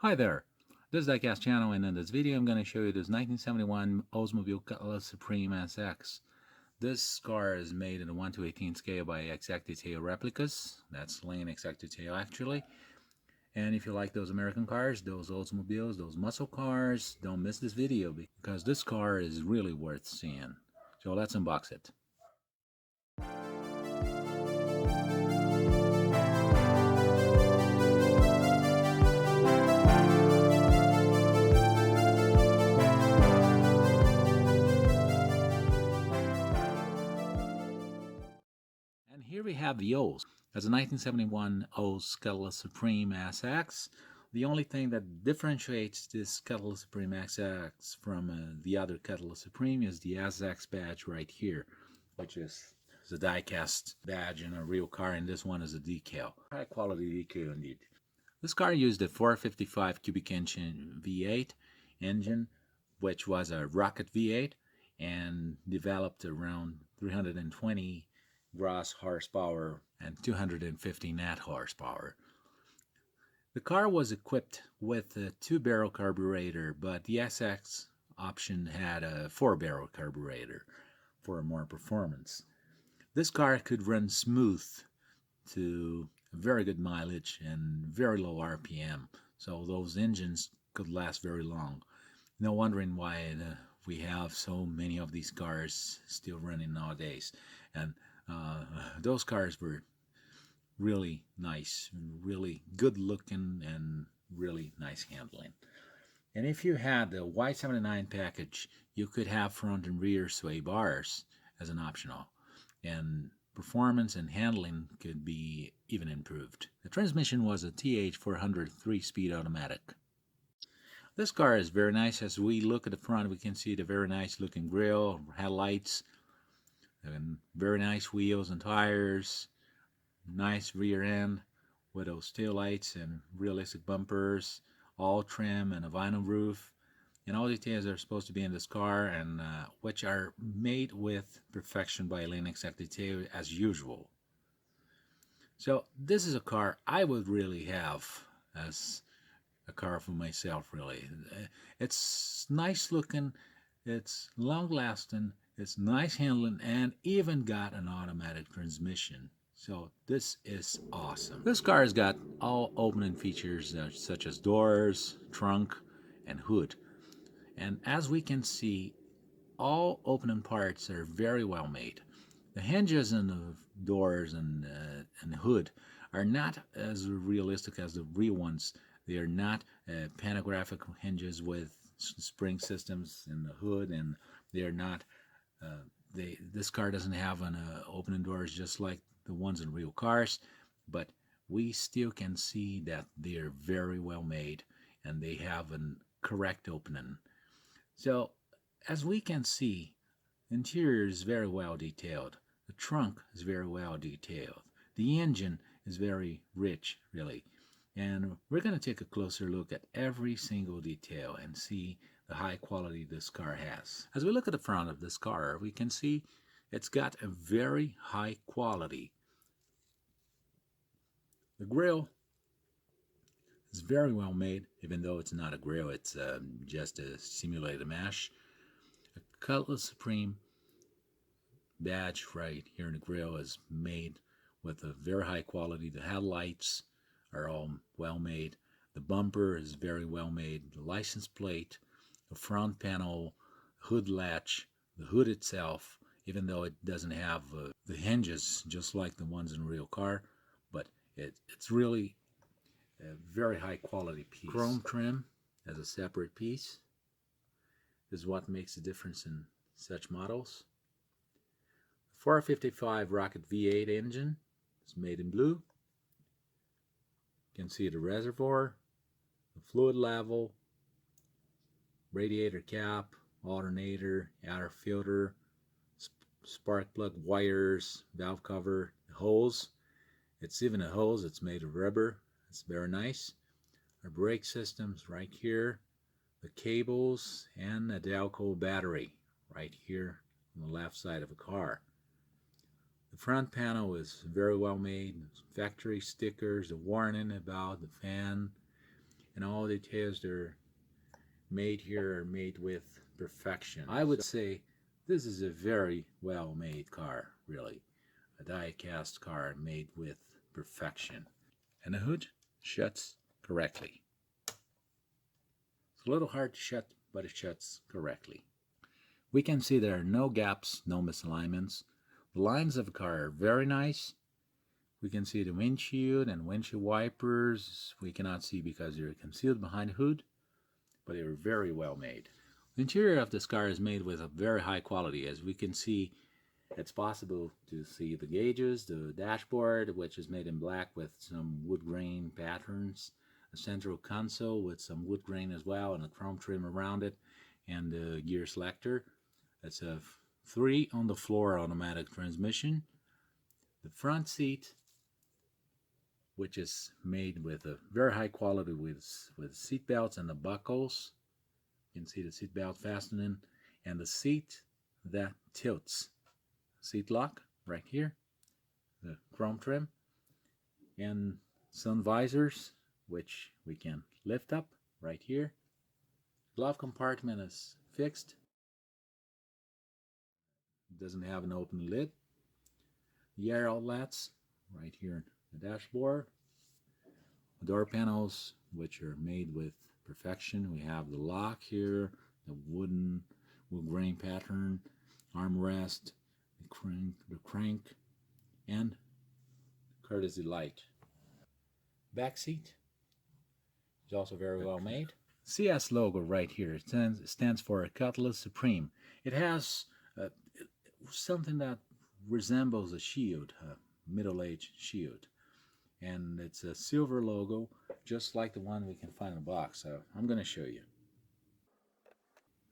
Hi there, this is Diecast channel, and in this video I'm going to show you this 1971 Oldsmobile Cutlass Supreme SX. This car is made in a 1:18 scale by Exact Detail replicas. That's Lane Exact Detail actually. And if you like those American cars, those Oldsmobiles, those muscle cars, don't miss this video because this car is really worth seeing. So let's unbox it. And here we have the Olds. That's a 1971 Olds Cutlass Supreme SX. The only thing that differentiates this Cutlass Supreme SX from the other Cutlass Supreme is the SX badge right here, which is the die-cast badge in a real car, and this one is a decal. High quality decal indeed. This car used a 455 cubic inch V8 engine, which was a rocket V8, and developed around 320 gross horsepower and 250 net horsepower. The car was equipped with a 2-barrel carburetor, but the SX option had a 4-barrel carburetor for more performance. This car could run smooth to very good mileage and very low RPM, so those engines could last very long. No wondering why we have so many of these cars still running nowadays. And those cars were really nice, really good looking, and really nice handling. And if you had the Y79 package, you could have front and rear sway bars as an optional, and performance and handling could be even improved. The transmission was a TH400 3-speed automatic. This car is very nice. As we look at the front, we can see the very nice looking grille, headlights, and very nice wheels and tires, nice rear end with those tail lights and realistic bumpers, all trim and a vinyl roof. And all details are supposed to be in this car, and which are made with perfection by Lane Exact Detail as usual. So this is a car I would really have as a car for myself, really. It's nice looking, it's long lasting, it's nice handling, and even got an automatic transmission. So this is awesome. This car has got all opening features such as doors, trunk, and hood. And as we can see, all opening parts are very well made. The hinges and the doors and the hood are not as realistic as the real ones. They are not panographic hinges with spring systems in the hood, and they are not. This car doesn't have an opening doors just like the ones in real cars, but we still can see that they are very well made and they have a correct opening. So, as we can see, the interior is very well detailed. The trunk is very well detailed. The engine is very rich, really. And we're going to take a closer look at every single detail and see the high quality this car has. As we look at the front of this car, we can see it's got a very high quality. The grille is very well made, even though it's not a grille, it's just a simulated mesh. A Cutlass Supreme badge right here in the grille is made with a very high quality. The headlights are all well made. The bumper is very well made. The license plate, the front panel, hood latch, the hood itself, even though it doesn't have the hinges just like the ones in a real car, but it's really a very high quality piece. Chrome trim as a separate piece is what makes the difference in such models. 455 rocket V8 engine is made in blue. You can see the reservoir, the fluid level, radiator cap, alternator, air filter, spark plug wires, valve cover, hose. It's even a hose, it's made of rubber. It's very nice. Our brake system's right here, the cables, and a Delco battery right here on the left side of the car. The front panel is very well made. Factory stickers, the warning about the fan, and all the details they're made here are made with perfection. I would say this is a very well made car, really. A die-cast car made with perfection. And the hood shuts correctly. It's a little hard to shut, but it shuts correctly. We can see there are no gaps, no misalignments. The lines of the car are very nice. We can see the windshield and windshield wipers. We cannot see because they're concealed behind the hood, but they are very well made. The interior of this car is made with a very high quality. As we can see, it's possible to see the gauges, the dashboard, which is made in black with some wood grain patterns, a central console with some wood grain as well, and a chrome trim around it, and the gear selector. It's a 3 on the floor automatic transmission. The front seat, which is made with a very high quality with seat belts and the buckles. You can see the seat belt fastening and the seat that tilts. Seat lock right here, the chrome trim, and sun visors, which we can lift up right here. Glove compartment is fixed. It doesn't have an open lid. The air outlets right here in the dashboard. Door panels, which are made with perfection. We have the lock here, the wood grain pattern, armrest, the crank, and courtesy light. Back seat is also very well made. CS logo right here stands for Cutlass Supreme. It has something that resembles a shield, a middle-aged shield. And it's a silver logo, just like the one we can find in a box. So I'm going to show you.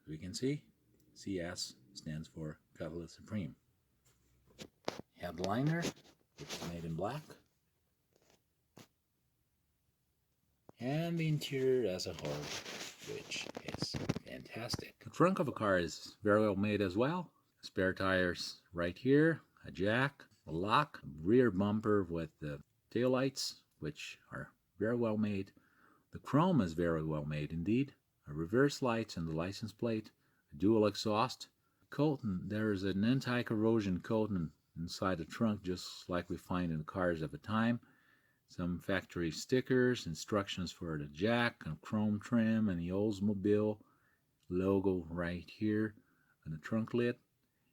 As we can see, CS stands for Cutlass Supreme. Headliner, which is made in black. And the interior as a whole, which is fantastic. The trunk of a car is very well made as well. Spare tires right here, a jack, a lock, rear bumper with the taillights, which are very well made. The chrome is very well made indeed. A reverse lights and the license plate, a dual exhaust. Coating, there's an anti-corrosion coating inside the trunk, just like we find in cars of the time. Some factory stickers, instructions for the jack and chrome trim, and the Oldsmobile logo right here on the trunk lid,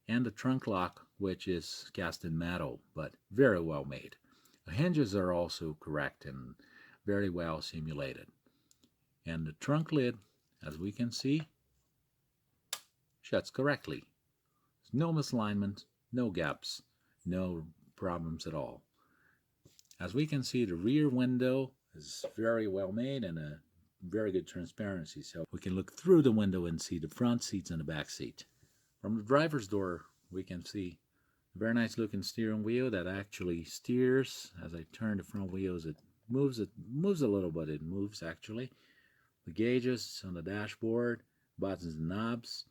and the trunk lock, which is cast in metal, but very well made. The hinges are also correct and very well simulated. And the trunk lid, as we can see, shuts correctly. There's no misalignment, no gaps, no problems at all. As we can see, the rear window is very well made and a very good transparency, so we can look through the window and see the front seats and the back seat. From the driver's door, we can see a very nice looking steering wheel that actually steers. As I turn the front wheels, it moves a little, but it moves actually. The gauges on the dashboard, buttons and knobs,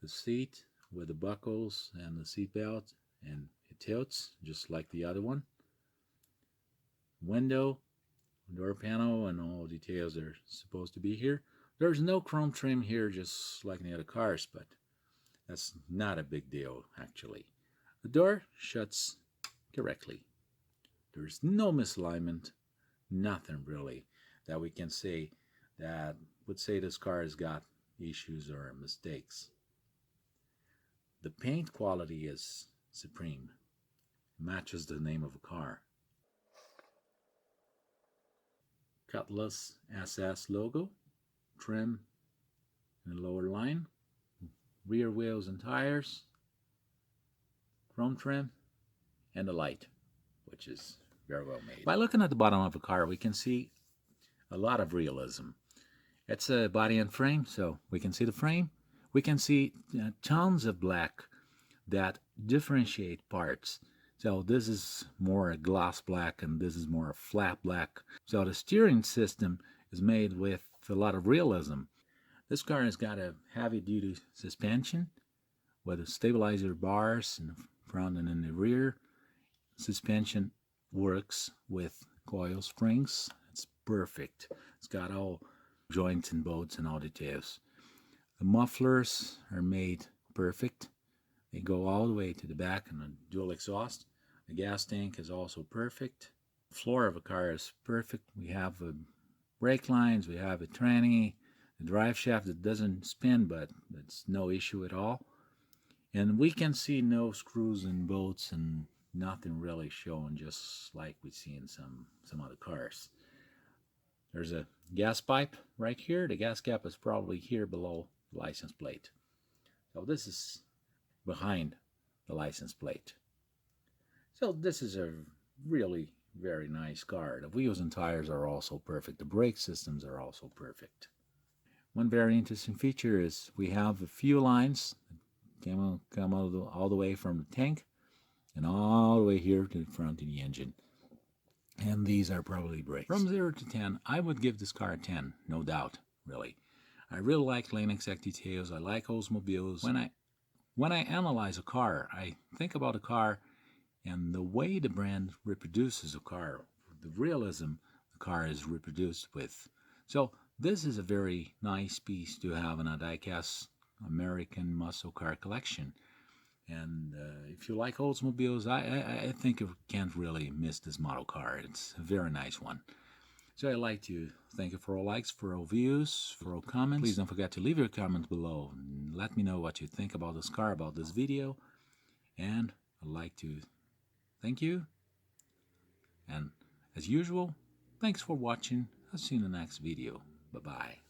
the seat with the buckles and the seat belt, and it tilts just like the other one. Window, door panel, and all details are supposed to be here. There's no chrome trim here, just like in the other cars, but that's not a big deal actually. The door shuts correctly. There's no misalignment, nothing really that we can say that would say this car has got issues or mistakes. The paint quality is supreme, matches the name of a car. Cutlass SS logo, trim in the lower line, rear wheels and tires, chrome trim, and the light, which is very well made. By looking at the bottom of a car, we can see a lot of realism. It's a body and frame, so we can see the frame. We can see tons of black that differentiate parts. So this is more a gloss black and this is more a flat black. So the steering system is made with a lot of realism. This car has got a heavy-duty suspension with a stabilizer bars in the front and in the rear. Suspension works with coil springs. It's perfect. It's got all joints and bolts and all details. The mufflers are made perfect. They go all the way to the back and a dual exhaust. The gas tank is also perfect. The floor of the car is perfect. We have brake lines, we have a tranny, a drive shaft that doesn't spin, but it's no issue at all. And we can see no screws and bolts and nothing really showing, just like we see in some other cars. There's a gas pipe right here. The gas cap is probably here below the license plate. So this is behind the license plate. So this is a really very nice car. The wheels and tires are also perfect. The brake systems are also perfect. One very interesting feature is we have a few lines that come all the way from the tank and all the way here to the front of the engine. And these are probably brakes. From 0 to 10, I would give this car a 10, no doubt, really. I really like lane exact details. I like Oldsmobiles. When I analyze a car, I think about a car and the way the brand reproduces a car, the realism the car is reproduced with. So this is a very nice piece to have in a Diecast American muscle car collection. And if you like Oldsmobiles, I think you can't really miss this model car. It's a very nice one. So I'd like to thank you for all likes, for all views, for all comments. Please don't forget to leave your comments below and let me know what you think about this car, about this video. And I'd like to thank you. And as usual, thanks for watching. I'll see you in the next video. Bye-bye.